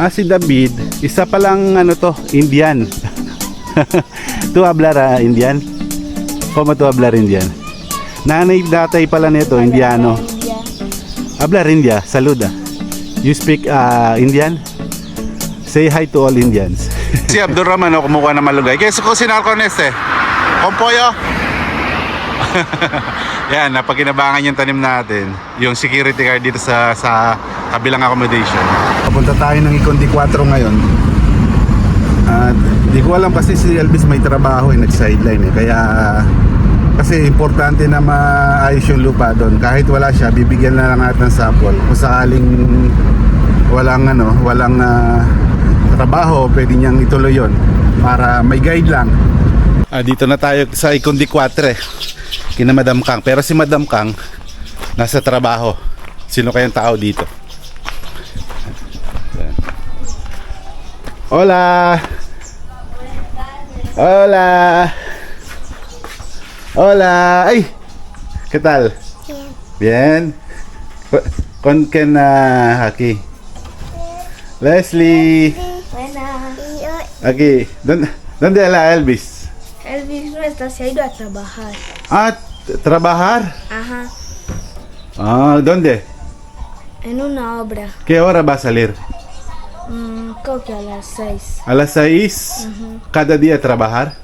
Si David, isa palang ano to, Indian. Tu hablar Indian? Como tu hablar Indian? Nanay datay pala nito, Indiano. Hablar India, saluda. You speak Indian? Say hi to all Indians. Si Abdurrahman kumukuha ng malunggay. Kaya cocinar con este. Con pollo. Yan, napakinabangan yung tanim natin. Yung security guard dito sa kabilang accommodation. Papunta tayo ng Ikondi 4 ngayon. At di ko alam kasi si Elvis may trabaho nag-sideline Kaya kasi importante na maayos yung lupa doon. Kahit wala siya, bibigyan na lang natin ng sample. Kung sakaling walang trabaho, pwede niyang ituloy yon para may guide lang. Dito na tayo sa Ikondi 4 kina Madam Kang. Pero si Madam Kang nasa trabaho. Sino kayang tao dito? Hola. Hola. Hola. Ay. ¿Qué tal? Bien. ¿Con quién aquí? Leslie. Aquí. ¿Dónde la Elvis? Elvis no está, se ha ido a trabajar. ¿Trabajar? Ajá, ¿Dónde? en una obra. ¿Qué hora va a salir? Creo que a las 6. ¿A las 6? ¿Cada día trabajar?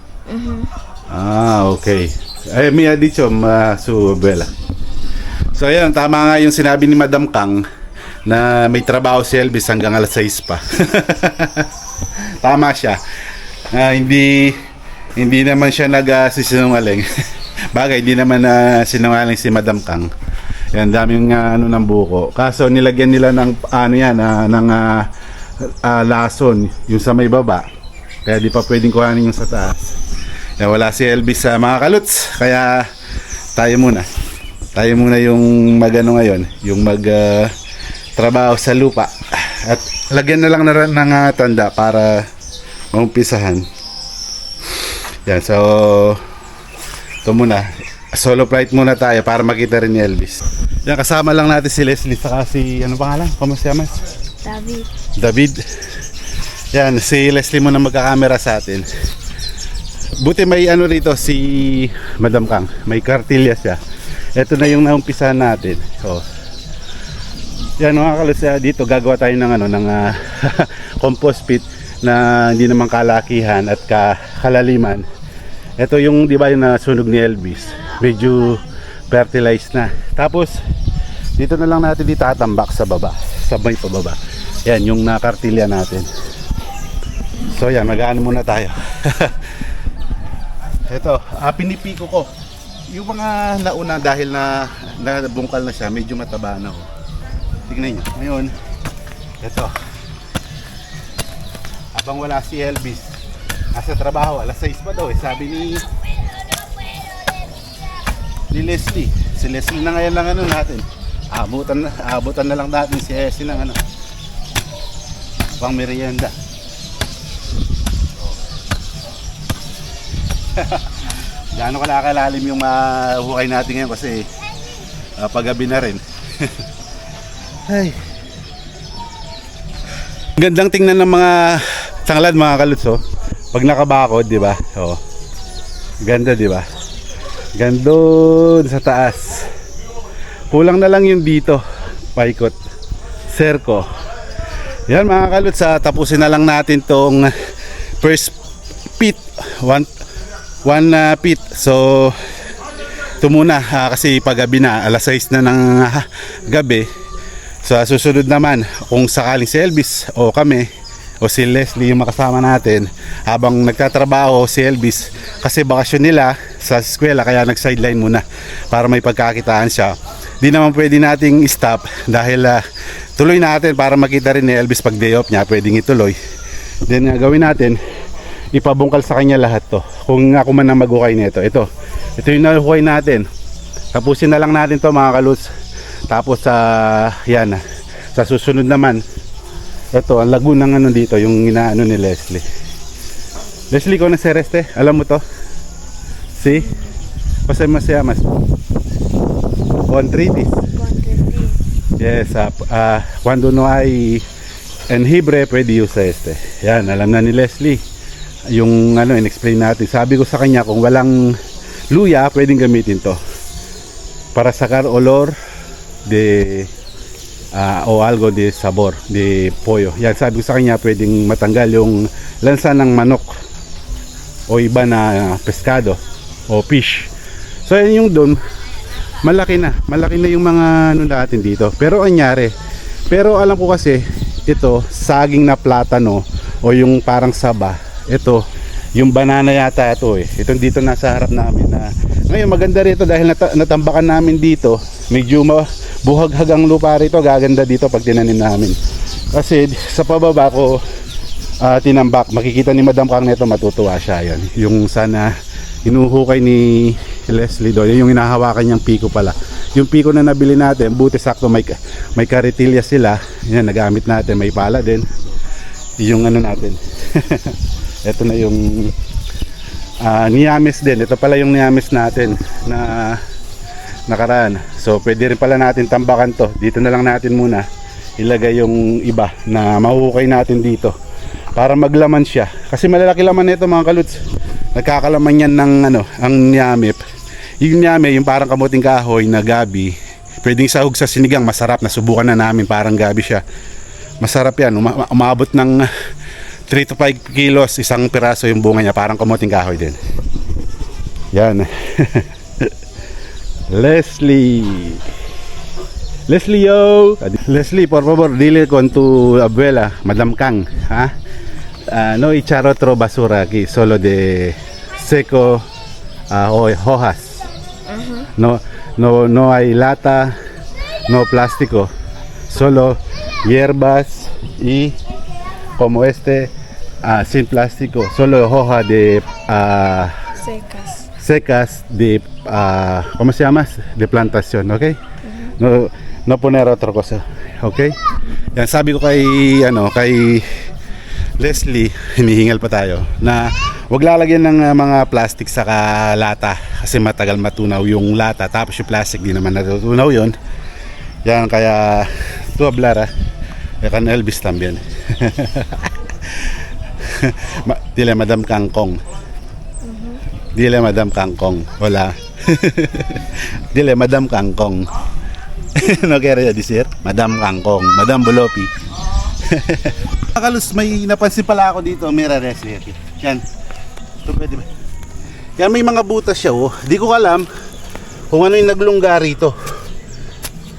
Ok. Me ha dicho su abuela. So ayan, tama nga yung sinabi ni Madam Kang na may trabaho si Elvis hanggang alas 6 pa. Tama siya. Hindi naman siya nagsisinungaling. Bagay, hindi naman sinungaling si Madam Kang. Yan, daming ng buko. Kaso nilagyan nila ng lason yung sa may baba. Kaya di pa pwedeng kuhanin yung sa taas. Yan, wala si Elvis sa mga kaluts. Kaya tayo muna. Tayo muna yung magano ngayon, yung trabaho sa lupa. At lagyan na lang ng tanda para maumpisahan. Yan, so ito muna. Solo flight muna tayo para makita rin ni Elvis. Yan, kasama lang natin si Leslie saka si, ano pangalan? ¿Cómo se llama? David. Yan, si Leslie muna magkakamera sa atin. Buti may ano rito si Madam Kang. May kartilya siya. Ito na yung naumpisahan natin. Yan mga kalos, dito gagawa tayo ng compost pit na hindi naman kalakihan at kalaliman. Ito yung, di ba, yung nasunog ni Elvis. Medyo fertilized na. Tapos dito na lang natin itatambak sa baba, sa may pababa. Yan yung nakartilya natin. So yan, mag-aano muna tayo. Ito, pinipiko ko yung mga nauna dahil na nabungkal na siya, medyo mataba na. Tignan nyo, ngayon ito, habang wala si Elvis nasa trabaho, alas 6 pa daw sabi ni Leslie. Si Leslie na ngayon lang natin, abutan na lang natin si Essie ng pang merienda. Gaano kalakalalim yung mahukay natin ngayon kasi paggabi na rin. Ay. Gandang tingnan ng mga tanglad mga kaluts pag nakabakod, di ba? Ganda, di ba? Gandun sa taas. Kulang na lang yung dito, paikot, serko. Yan mga kaluts, tapusin na lang natin tong first pit, one pit. So ito muna kasi paggabi na, alas 6 na ng gabi. So susunod naman, kung sakaling si Elvis o kami o si Leslie yung makasama natin habang nagtatrabaho si Elvis kasi bakasyon nila sa eskwela, kaya nag-sideline muna para may pagkakitaan siya. Di naman pwede nating stop dahil tuloy natin para makita rin ni Elvis pag day off niya, pwedeng ituloy. Then gawin natin, ipabungkal sa kanya lahat to. Kung ako man ang maghukay nito, ito yung nahuhukay natin. Tapusin na lang natin to mga kaluts. Tapos yan, sa susunod naman, ito ang lagoon ng dito, yung inaano ni Leslie. Leslie, ko na sereste, alam mo to? Si? Kasi masyamas. Contritis. Yes, cuando no hay enhibre, pwede use este. Yan, alam na ni Leslie. Yung ano, in-explain natin. Sabi ko sa kanya, kung walang luya, pwedeng gamitin to. Para sacar olor de o algo de sabor de pollo. Yan, sabi ko sa kanya, pwedeng matanggal yung lansa ng manok o iba na pescado o fish. So yan yung doon, malaki na yung mga ano natin dito. Pero alam ko kasi ito saging na platano o yung parang saba. Ito yung banana yata ito eh. Itong dito nasa harap namin na ngayon maganda rito dahil natambakan namin dito. Medyo buhag-hag ang lupa rito, gaganda dito pag tinanim namin. Kasi sa pababa ko tinambak, makikita ni Madam Kang nito, matutuwa siya. Yan yung sana inuhukay ni Leslie doon, yung hinahawakan niyang piko pala. Yung piko na nabili natin, buti sakto may karitilya sila. Yan, nagamit natin, may pala din. Yung ano natin. Ito na yung niyames din. Ito pala yung niyames natin na nakaraan. So pwede rin pala natin tambakan to. Dito na lang natin muna ilagay yung iba na mahuhukay natin dito para maglaman siya. Kasi malalaki laman nito mga kaluts. Nagkakalaman yan ng ano, ang niyamip. Yung niyame, yung parang kamuting kahoy na gabi, pwedeng sahog sa sinigang, masarap. Nasubukan na namin, parang gabi siya. Masarap yan, umabot ng 3 to 5 kilos isang piraso yung bunga niya, parang kamuting kahoy din. Yan. Leslie, yo. Leslie, por favor, dile con tu abuela, Madam Kang, ha? No echar otro basura aquí, solo de seco o hojas. No hay lata, no plástico, solo hierbas y como sin plástico, solo hoja de secas de ¿cómo se llama? De plantación, ¿ok? No poner otra cosa, ¿ok? Yan, sabi ko kay Leslie, hinihingal pa tayo na wag lalagyan ng mga plastic sa lata kasi matagal matunaw yung lata, tapos yung plastic di naman natutunaw yon. Yan, kaya tu hablar kan Elvis también. Dile Madam Kangkong. Dile Madam Kangkong. Hola. Dile Madam Kangkong. No quiere decir Madam Kangkong, Madam Bolopi. Kalus, may napansin pala ako dito. Mira, Leslie. Yan. Ito pwede ba? Yan, may mga butas siya, oh. Di ko alam kung ano yung naglungga rito.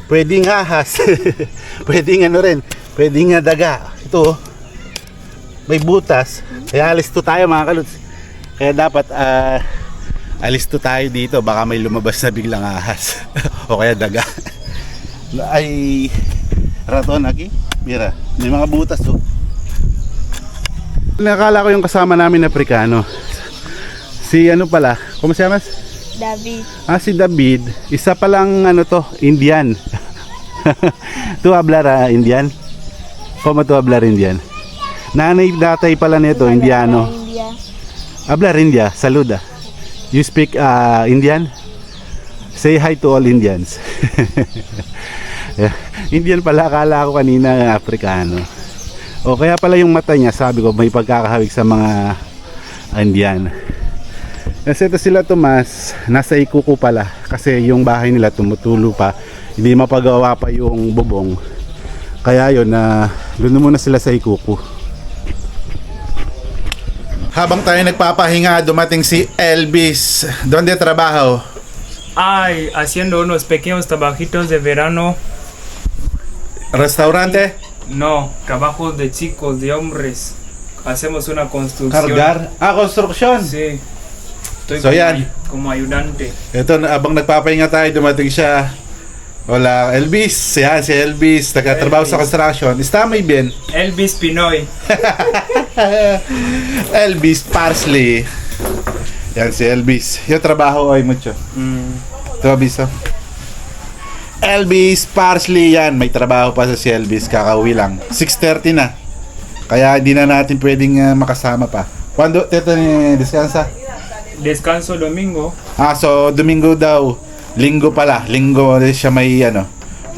Pwedeng ahas. Pwedeng ano rin. Pwedeng daga. Ito, oh. May butas. Kaya alis to tayo mga kaluts. Kaya dapat alis to tayo dito. Baka may lumabas na biglang ahas. O kaya daga. Ay raton aquí. Mira, may mga butas, oh. Nakala ko yung kasama namin na Afrikano. Si ano pala, ¿cómo se llama? David. Si David. Isa palang ano to, Indian. Tu hablar Indian? ¿Cómo tu hablar Indian? Nanay datay pala nito, Indiano. India. Hablar India, saluda. You speak Indian? Say hi to all Indians. Yeah. Indian pala, akala ko kanina Afrikano. O kaya pala yung mata niya, sabi ko may pagkakahawig sa mga Indian. Kasi ito sila Tomas, nasa Ikuku pala. Kasi yung bahay nila tumutulo pa, hindi mapagawa pa yung bubong. Kaya yun, doon muna sila sa Ikuku. Habang tayo nagpapahinga, dumating si Elvis. Donde trabajo? Ay, haciendo unos pequeños trabajitos de verano. Restaurante? No, trabajos de chicos, de hombres. Hacemos una construcción. Cargar? Construction. Sí. Estoy So, yan. como ayudante. Ito, abang nagpapahinga tayo, dumating siya. Hola, Elvis. Yan, si Elvis. Nagkatrabaho sa construction. Está muy bien. Elvis Pinoy. Elvis Parsley. Yan, si Elvis. Yo trabajo hoy mucho. Ito, aviso. Elvis Parsley, yan. May trabaho pa sa si Elvis. Kakauwi lang. 6:30 na. Kaya hindi na natin pwedeng makasama pa. Quando teta ni descansa? Descanso domingo. So Domingo daw. Linggo pala. Linggo siya may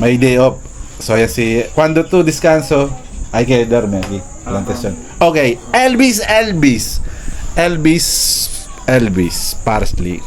may day off. So yan si. Quando tu descanso? Hay que dormir aquí. Plantación. Ok, Elvis Parsley.